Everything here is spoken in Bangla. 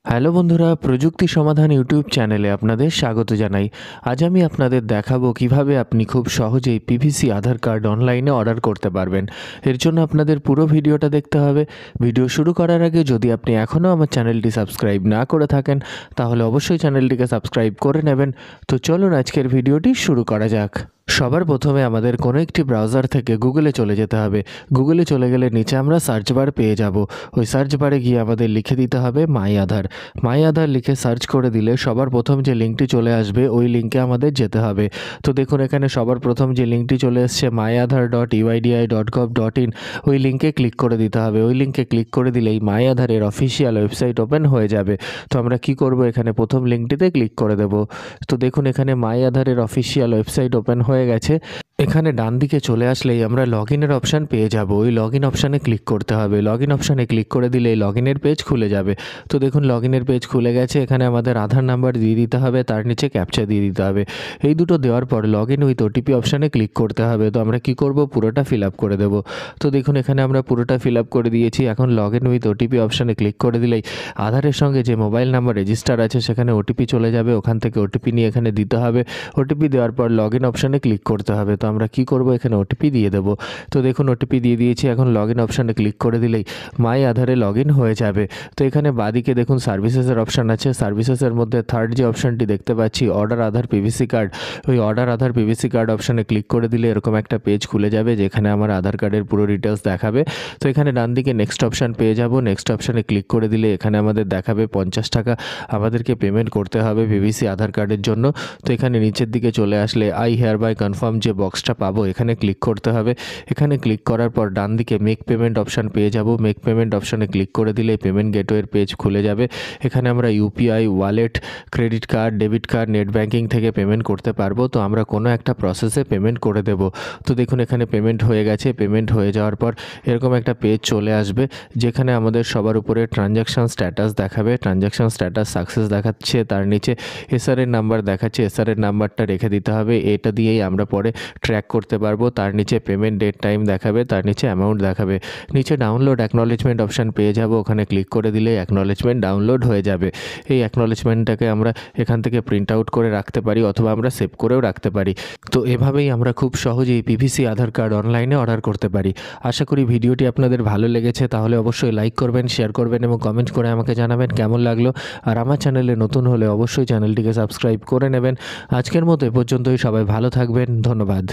হ্যালো বন্ধুরা, প্রযুক্তি সমাধান ইউটিউব চ্যানেলে আপনাদের স্বাগত জানাই। আজ আমি আপনাদের দেখাবো কিভাবে আপনি খুব সহজেই পিভিসি আধার কার্ড অনলাইনে অর্ডার করতে পারবেন। এর জন্য আপনাদের পুরো ভিডিওটা দেখতে হবে। ভিডিও শুরু করার আগে যদি আপনি এখনও আমার চ্যানেলটি সাবস্ক্রাইব না করে থাকেন তাহলে অবশ্যই চ্যানেলটিকে সাবস্ক্রাইব করে নেবেন। তো চলুন আজকের ভিডিওটি শুরু করা যাক। সবার প্রথমে আমাদের কোনো একটি ব্রাউজার থেকে গুগলে চলে যেতে হবে। গুগলে চলে গেলে নিচে আমরা সার্চ বার পেয়ে যাব। ওই সার্চ বারে গিয়ে আমাদের লিখে দিতে হবে মাই আধার। মাই আধার লিখে সার্চ করে দিলে সবার প্রথম যে লিঙ্কটি চলে আসবে ওই লিঙ্কে আমাদের যেতে হবে। তো দেখুন এখানে সবার প্রথম যে লিঙ্কটি চলে এসছে myAadhar.uidi.gov.in, ওই লিঙ্কে ক্লিক করে দিতে হবে। ওই লিঙ্কে ক্লিক করে দিলেই মাই আধারের অফিসিয়াল ওয়েবসাইট ওপেন হয়ে যাবে। তো আমরা কি করব, এখানে প্রথম লিঙ্কটিতে ক্লিক করে দেব। তো দেখুন এখানে মাই আধারের অফিসিয়াল ওয়েবসাইট ওপেন হয়ে গেছে। এখানে ডান দিকে চলে আসলেই আমরা লগ ইনের অপশান পেয়ে যাব। ওই লগ ইন অপশানে ক্লিক করতে হবে। লগ ইন অপশানে ক্লিক করে দিলেই লগ ইনের পেজ খুলে যাবে। তো দেখুন লগ ইনের পেজ খুলে গেছে। এখানে আমাদের আধার নাম্বার দিয়ে দিতে হবে, তার নিচে ক্যাপচা দিয়ে দিতে হবে। এই দুটো দেওয়ার পর লগ ইন উইথ ওটিপি অপশানে ক্লিক করতে হবে। তো আমরা কি করব, পুরোটা ফিল আপ করে দেব। তো দেখুন এখানে আমরা পুরোটা ফিল আপ করে দিয়েছি। এখন লগ ইন উইথ ওটিপি অপশানে ক্লিক করে দিলেই আধারের সঙ্গে যে মোবাইল নাম্বার রেজিস্টার আছে সেখানে ওটিপি চলে যাবে। ওখান থেকে ওটিপি নিয়ে এখানে দিতে হবে। ওটিপি দেওয়ার পর লগ ইন অপশানে ক্লিক করতে হবে। তো আমরা কি করব, এখানে ওটিপি দিয়ে দেবো। তো দেখুন ওটিপি দিয়ে দিয়েছি। এখন লগ ইন অপশানে ক্লিক করে দিলেই মাই আধারে লগ ইন হয়ে যাবে। তো এখানে বাদিকে দেখুন সার্ভিসেসের অপশান আছে। সার্ভিসেসের মধ্যে থার্ড যে অপশানটি দেখতে পাচ্ছি অর্ডার আধার পিভিসি কার্ড, ওই অর্ডার আধার পিভিসি কার্ড অপশানে ক্লিক করে দিলে এরকম একটা পেজ খুলে যাবে যেখানে আমার আধার কার্ডের পুরো ডিটেলস দেখাবে। তো এখানে ডান দিকে নেক্সট অপশান পেয়ে যাব। নেক্সট অপশানে ক্লিক করে দিলে এখানে আমাদের দেখাবে 50 টাকা আমাদেরকে পেমেন্ট করতে হবে পিভিসি আধার কার্ডের জন্য। তো এখানে নিচের দিকে চলে আসলে আই হেয়ার বাই কনফার্ম যে বক্সটা পাবো এখানে ক্লিক করতে হবে। এখানে ক্লিক করার পর ডান দিকে মেক পেমেন্ট অপশান পেয়ে যাব। মেক পেমেন্ট অপশানে ক্লিক করে দিলে পেমেন্ট গেটওয়ের পেজ খুলে যাবে। এখানে আমরা UPI, wallet, credit card, debit card, net banking থেকে পেমেন্ট করতে পারবো। তো আমরা কোনো একটা প্রসেসে পেমেন্ট করে দেব। তো দেখুন এখানে পেমেন্ট হয়ে গেছে। পেমেন্ট হয়ে যাওয়ার পর এরকম একটা পেজ চলে আসবে যেখানে আমাদের সবার উপরে ট্রানজ্যাকশান স্ট্যাটাস দেখাবে। ট্রানজ্যাকশান স্ট্যাটাস সাকসেস দেখাচ্ছে, তার নিচে এসআরের নাম্বার দেখাচ্ছে। এসআরের নাম্বারটা রেখে দিতে হবে। এটা দিয়েই আমরা পরে ট্র্যাক করতে পারবো। তার নিচে পেমেন্ট ডেট টাইম দেখাবে, তার নিচে অ্যামাউন্ট দেখাবে। নিচে ডাউনলোড অ্যাকনলেজমেন্ট অপশান পেয়ে যাব। ওখানে ক্লিক করে দিলে অ্যাকনলেজমেন্ট ডাউনলোড হয়ে যাবে। এই অ্যাকনলেজমেন্টটাকে আমরা এখান থেকে প্রিন্ট আউট করে রাখতে পারি অথবা আমরা সেভ করেও রাখতে পারি। তো এভাবেই আমরা খুব সহজেই পিভিসি আধার কার্ড অনলাইনে অর্ডার করতে পারি। আশা করি ভিডিওটি আপনাদের ভালো লেগেছে। তাহলে অবশ্যই লাইক করবেন, শেয়ার করবেন এবং কমেন্ট করে আমাকে জানাবেন কেমন লাগলো। আর আমার চ্যানেলে নতুন হলে অবশ্যই চ্যানেলটিকে সাবস্ক্রাইব করে নেবেন। আজকের মতো এ পর্যন্তই। সবাই ভালো থাকবেন। ধন্যবাদ।